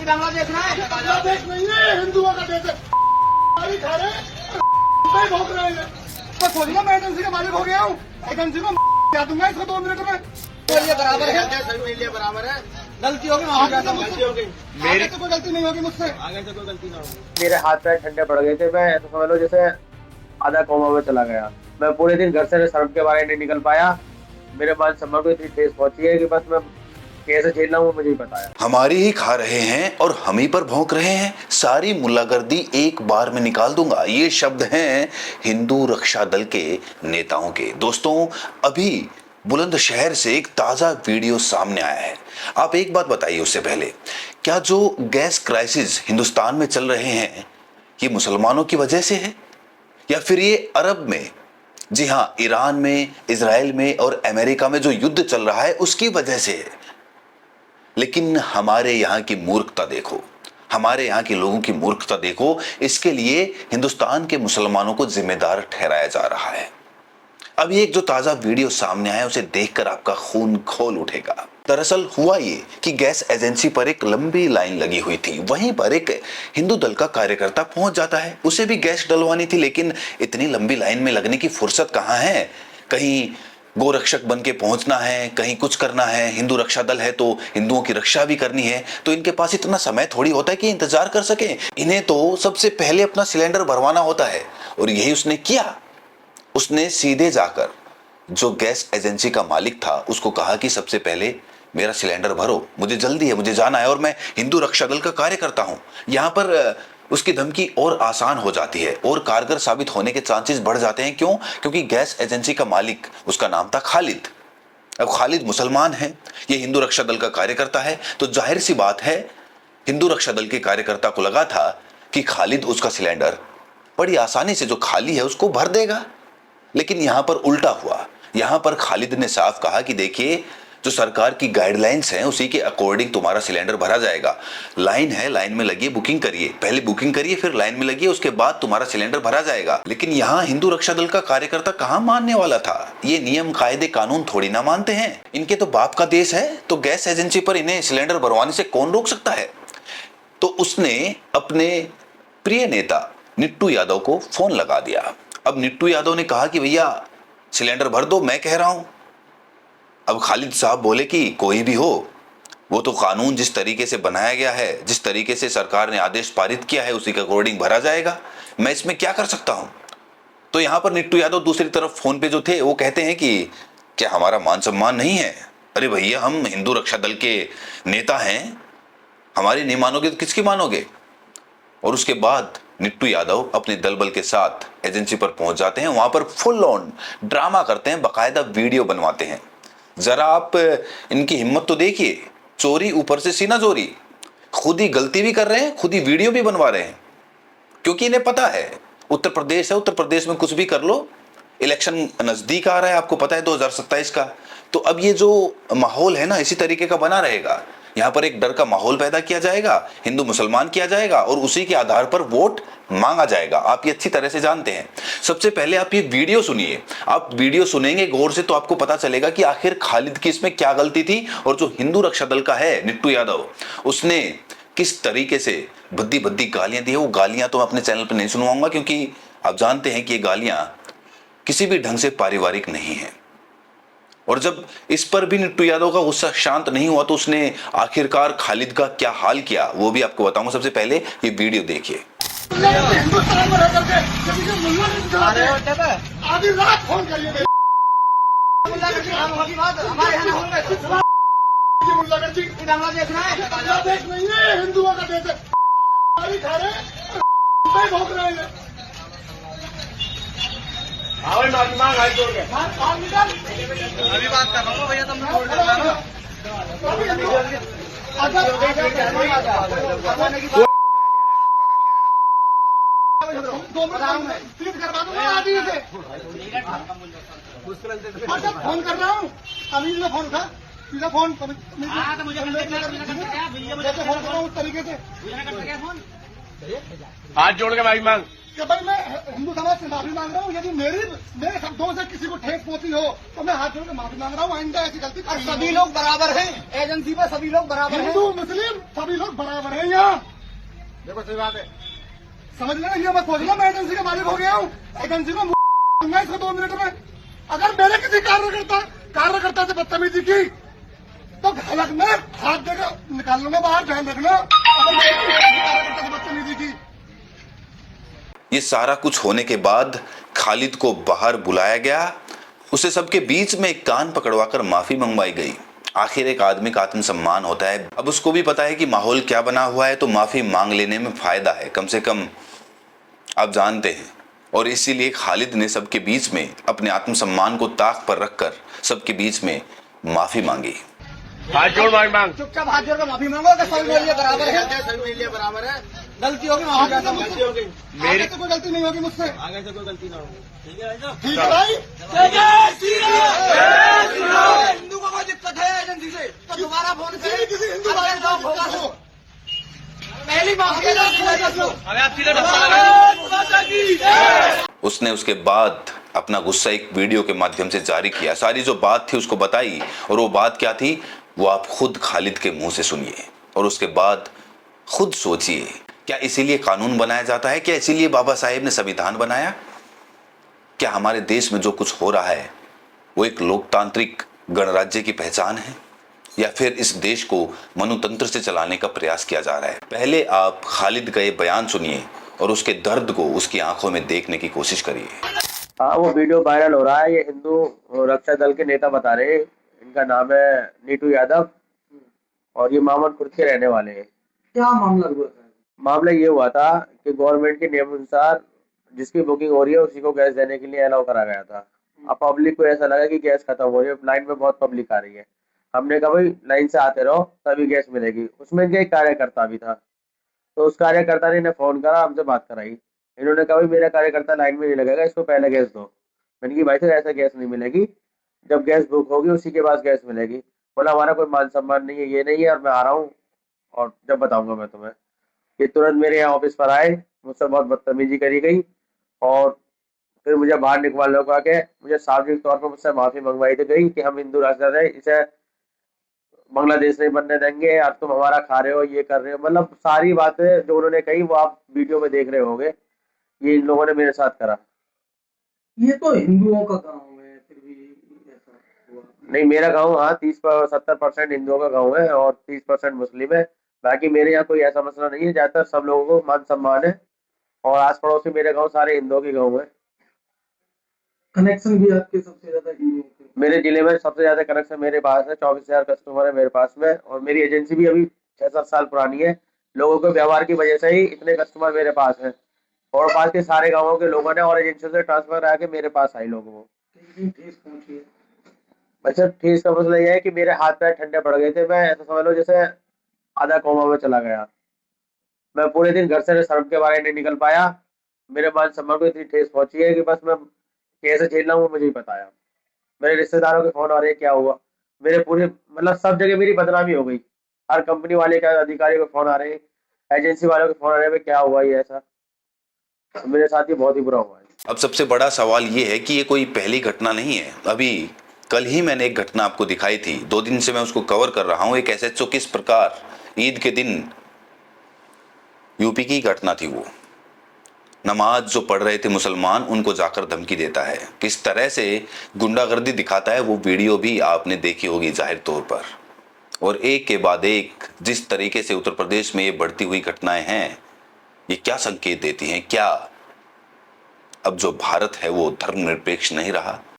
बांग्ला देखना है, बांग्लादेश नहीं है, हिंदुओं का देश है। गाड़ी खा रहे हैं, भोग रहे हैं। तो थोड़ी ना मैं एजेंसी का मालिक हो गया हूँ, एजेंसी को क्या दूंगा इसको 2 मिनट में। तो ये बराबर है, सब इंडिया बराबर है। गलती होगी वहाँ पे गलती हो गई, मेरी तो कोई गलती नहीं होगी मुझसे, आगे से कोई गलती ना होगी। मेरे हाथ पैर ठंडे पड़ गए थे, मैं ऐसा समझ लो जैसे आधा कोमा में चला गया। मैं पूरे दिन घर से सड़क के बाहर नहीं निकल पाया। मेरे मान सम्मान को इतनी ठेस पहुंची है कि बस मैं कैसे झेल रहा हूँ मुझे ही पता है। हमारी ही खा रहे हैं और हम ही पर भौंक रहे हैं। सारी मुल्लागर्दी एक बार में निकाल दूंगा। ये शब्द हैं हिंदू रक्षा दल के नेताओं के। दोस्तों, अभी बुलंदशहर से एक ताजा वीडियो सामने आया है। आप एक बात बताइए उससे पहले, क्या जो गैस क्राइसिस हिंदुस्तान में चल रहे हैं ये मुसलमानों की वजह से है या फिर ये अरब में, जी हां, ईरान में, इजराइल में और अमेरिका में जो युद्ध चल रहा है उसकी वजह से है? लेकिन हमारे यहाँ की मूर्खता देखो, हमारे यहाँ के लोगों की मूर्खता देखो। इसके लिए हिंदुस्तान के मुसलमानों को जिम्मेदार ठहराया जा रहा है। अभी एक जो ताजा वीडियो सामने आया उसे देखकर आपका खून खौल उठेगा। दरअसल हुआ ये कि गैस एजेंसी पर एक लंबी लाइन लगी हुई थी। वहीं पर एक हिंदू दल का कार्यकर्ता पहुंच जाता है। उसे भी गैस डलवानी थी, लेकिन इतनी लंबी लाइन में लगने की फुर्सत कहाँ है। कहीं गोरक्षक बन के पहुंचना है, कहीं कुछ करना है। हिंदू रक्षा दल है तो हिंदुओं की रक्षा भी करनी है, तो इनके पास इतना समय थोड़ी होता है कि इंतजार कर सके। इन्हें तो सबसे पहले अपना सिलेंडर भरवाना होता है और यही उसने किया। उसने सीधे जाकर जो गैस एजेंसी का मालिक था उसको कहा कि सबसे पहले मेरा सिलेंडर भरो, मुझे जल्दी है, मुझे जाना है और मैं हिंदू रक्षा दल का कार्यकर्ता हूं। यहां पर उसकी धमकी और आसान हो जाती है और कारगर साबित होने के चांसेस बढ़ जाते हैं। क्यों? क्योंकि गैस एजेंसी का मालिक, उसका नाम था खालिद। अब खालिद मुसलमान है, ये हिंदू रक्षा दल का कार्यकर्ता है, तो जाहिर सी बात है हिंदू रक्षा दल के कार्यकर्ता को लगा था कि खालिद उसका सिलेंडर बड़ी आसानी से जो खाली है उसको भर देगा। लेकिन यहां पर उल्टा हुआ। यहां पर खालिद ने साफ कहा कि देखिए, जो सरकार की गाइडलाइंस हैं उसी के अकॉर्डिंग तुम्हारा सिलेंडर भरा जाएगा। लाइन है, लाइन में लगिए, बुकिंग करिए, पहले बुकिंग करिए फिर लाइन में लगिए, उसके बाद तुम्हारा सिलेंडर भरा जाएगा। लेकिन यहाँ हिंदू रक्षा दल का कार्यकर्ता कहाँ मानने वाला था। ये नियम कायदे कानून थोड़ी ना मानते हैं। इनके तो बाप का देश है, तो गैस एजेंसी पर इन्हें सिलेंडर भरवाने से कौन रोक सकता है। तो उसने अपने प्रिय नेता निट्टू यादव को फोन लगा दिया। अब निट्टू यादव ने कहा कि भैया सिलेंडर भर दो, मैं कह रहा हूं। अब खालिद साहब बोले कि कोई भी हो, वो तो कानून जिस तरीके से बनाया गया है, जिस तरीके से सरकार ने आदेश पारित किया है उसी के अकॉर्डिंग भरा जाएगा, मैं इसमें क्या कर सकता हूं। तो यहां पर निट्टू यादव दूसरी तरफ फोन पे जो थे वो कहते हैं कि क्या हमारा मान सम्मान नहीं है। अरे भैया, हम हिंदू रक्षा दल के नेता हैं, हमारी नहीं मानोगे तो किसकी मानोगे। और उसके बाद निट्टू यादव अपने दल बल के साथ एजेंसी पर पहुंच जाते हैं। वहां पर फुल ऑन ड्रामा करते हैं, बकायदा वीडियो बनवाते हैं। जरा आप इनकी हिम्मत तो देखिए, चोरी ऊपर से सीना चोरी, खुद ही गलती भी कर रहे हैं, खुद ही वीडियो भी बनवा रहे हैं। क्योंकि इन्हें पता है उत्तर प्रदेश है, उत्तर प्रदेश में कुछ भी कर लो, इलेक्शन नजदीक आ रहा है, आपको पता है 2027 का। तो अब ये जो माहौल है ना, इसी तरीके का बना रहेगा। यहाँ पर एक डर का माहौल पैदा किया जाएगा, हिंदू मुसलमान किया जाएगा और उसी के आधार पर वोट मांगा जाएगा। आप ये अच्छी तरह से जानते हैं। सबसे पहले आप ये वीडियो सुनिए। आप वीडियो सुनेंगे गौर से तो आपको पता चलेगा कि आखिर खालिद की इसमें क्या गलती थी और जो हिंदू रक्षा दल का है निट्टू यादव, उसने किस तरीके से भद्दी भद्दी गालियां दी है। वो गालियां तो मैं अपने चैनल पर नहीं सुनवाऊंगा, क्योंकि आप जानते हैं कि ये गालियां किसी भी ढंग से पारिवारिक नहीं है। और जब इस पर भी निट्टू यादव का गुस्सा शांत नहीं हुआ तो उसने आखिरकार खालिद का क्या हाल किया वो भी आपको बताऊंगा। सबसे पहले ये वीडियो देखिए। हिंदुस्तान में रह करके जब ये मुल्ला नहीं चलाते, आधी रात फोन करिए मुल्लागर्दी। बांग्ला देखना है, बांग्लादेश नहीं है, हिंदुओं का देश है। गाड़ी खा रहे हैं, भोग रहे हैं। अभी बात कर रहा हूँ भैया, तुम फोन कर रहा हूँ, अमीर में फोन था, सीधा फोन फोन कर रहा हूँ उस तरीके से। हाथ जोड़ के भाई मांग। कि भाई मैं हिंदू समाज से माफी मांग रहा हूँ, यदि मेरे शब्दों से किसी को ठेस पहुंची हो तो मैं हाथ जोड़ के माफी मांग रहा हूँ। आइंदा ऐसी गलती और सभी लोग बराबर हैं, एजेंसी पे सभी लोग बराबर हैं। हिंदू मुस्लिम सभी लोग बराबर हैं यहाँ। देखो सही बात है, समझ लेना, ये मत सोचना मैं एजेंसी का मालिक हो गया हूँ। एजेंसी को दूंगा इसको 2 मिनट में। अगर मेरे किसी कार्यकर्ता से बदतमीजी की तो हलक में हाथ देकर निकाल लूंगा बाहर, ध्यान रखना। अगर मेरे किसी कार्यकर्ता से बदतमीजी की। ये सारा कुछ होने के बाद खालिद को बाहर बुलाया गया, उसे सबके बीच में एक कान पकड़वाकर माफी मंगवाई गई। आखिर एक आदमी का आत्मसम्मान होता है, अब उसको भी पता है कि माहौल क्या बना हुआ है, तो माफी मांग लेने में फायदा है, कम से कम आप जानते हैं। और इसीलिए खालिद ने सबके बीच में अपने आत्मसम्मान को ताक पर रखकर सबके बीच में माफी मांगी। हाथ जोड़ मांग चुपचाप हाथ जोड़ कर माफी मांगो कि सभी मेरे लिए बराबर है, सभी मेरे लिए बराबर है। गलती होगी माफी चाहता हूँ, गलती होगी, आगे से कोई गलती नहीं होगी मुझसे। आगे से कोई गलती ना हो। ठीक है भाई। हिंदू को कोई दिक्कत है एजेंसी से तो दोबारा फोन करें। किसी हिंदू वाले को दिक्कत हो। पहली माफी उसने उसके बाद अपना गुस्सा एक वीडियो के माध्यम से जारी किया, सारी जो बात थी उसको बताई, और वो बात क्या थी वो आप खुद खालिद के मुंह से सुनिए और उसके बाद खुद सोचिए। क्या इसीलिए कानून बनाया जाता है? क्या इसीलिए बाबा साहेब ने संविधान बनाया? क्या हमारे देश में जो कुछ हो रहा है वो एक लोकतांत्रिक गणराज्य की पहचान है, या फिर इस देश को मनोतंत्र से चलाने का प्रयास किया जा रहा है? पहले आप खालिद का ये बयान सुनिए और उसके दर्द को उसकी आंखों में देखने की कोशिश करिए। हाँ, वो वीडियो वायरल हो रहा है। ये हिंदू रक्षा दल के नेता बता रहे हैं, इनका नाम है नीटू यादव और ये मामनपुर के रहने वाले हैं। क्या मामला हुआ था? मामला ये हुआ था कि गवर्नमेंट के नियम अनुसार जिसकी बुकिंग हो रही है उसी को गैस देने के लिए अलाउ करा गया था। अब पब्लिक को ऐसा लगा कि गैस खत्म हो रही है, लाइन में बहुत पब्लिक आ रही है। हमने कहा भाई लाइन से आते रहो तभी गैस मिलेगी। उसमें एक कार्यकर्ता भी था, तो उस कार्यकर्ता ने फोन करा, हमसे बात कराई। इन्होंने कहा भाई मेरा कार्यकर्ता लाइन में नहीं लगेगा, इसको पहले गैस दो। मैंने कहा भाई सर ऐसा गैस नहीं मिलेगी, जब गैस बुक होगी उसी के पास गैस मिलेगी। बोला हमारा कोई मान सम्मान नहीं है, ये नहीं है, और मैं आ रहा हूँ और जब बताऊंगा मैं तुम्हें। ये तुरंत मेरे यहाँ ऑफिस पर आए, मुझसे बहुत बदतमीजी करी गई और फिर मुझे बाहर निकलने को आके मुझे सार्वजनिक तौर पर मुझसे माफी मंगवाई थी गई कि हम हिंदू राष्ट्र है, इसे बांग्लादेश नहीं बनने देंगे, अब तुम हमारा खा रहे हो, ये कर रहे हो। मतलब सारी बातें जो उन्होंने कही वो आप वीडियो में देख रहे होंगे, ये इन लोगों ने मेरे साथ करा। ये तो हिंदुओं का गांव है, फिर भी ऐसा हुआ? नहीं, मेरा गांव हाँ 30-70% हिंदुओं का गांव है और 30% मुस्लिम है। बाकी मेरे यहाँ कोई ऐसा मसला नहीं है, ज्यादातर सब लोगों को मान सम्मान है और आस पड़ोस में मेरे गांव सारे हिंदुओं के गांव है। कनेक्शन भी आपके सबसे ज्यादा हिंदुओं के? मेरे जिले में सबसे ज्यादा कनेक्शन मेरे पास है, 24,000 कस्टमर है मेरे पास में, और मेरी एजेंसी भी अभी 6-7 साल पुरानी है। लोगों के व्यवहार की वजह से ही इतने कस्टमर मेरे पास है, और पास के सारे गांवों के लोगों ने और एजेंसी से ट्रांसफर करा के मेरे पास आई लोगों को। ठेस पहुंची है? अच्छा, ठेस का मसला यह है कि मेरे हाथ पैर ठंडे पड़ गए थे। मैं ऐसा समझ लो जैसे आधा कोमा में चला गया। मैं पूरे दिन घर से शर्म के बारे नहीं निकल पाया। मेरे मान सम्मान को इतनी ठेस पहुंची है कि बस मैं कैसे झेल रहा हूँ मुझे ही पता है। मेरे रिश्तेदारों के फोन आ रहे हैं, क्या हुआ? मेरे पूरे मतलब सब जगह मेरी बदनामी हो गई। हर कंपनी वाले के अधिकारी को फोन आ रहे हैं, एजेंसी वालों के फोन आ रहे हैं, क्या हुआ ये ऐसा। मेरे साथ ही बहुत ही बुरा हुआ है। अब सबसे बड़ा सवाल ये है कि ये कोई पहली घटना नहीं है। अभी कल ही मैंने एक घटना आपको दिखाई थी, 2 दिन से मैं उसको कवर कर रहा हूं। एक एसएचओ किस प्रकार ईद के दिन, यूपी की घटना थी वो, नमाज जो पढ़ रहे थे मुसलमान उनको जाकर धमकी देता है, किस तरह से गुंडागर्दी दिखाता है वो वीडियो भी आपने देखी होगी जाहिर तौर पर। और एक के बाद एक जिस तरीके से उत्तर प्रदेश में ये बढ़ती हुई घटनाएं हैं, ये क्या संकेत देती हैं? क्या अब जो भारत है वो धर्मनिरपेक्ष नहीं रहा?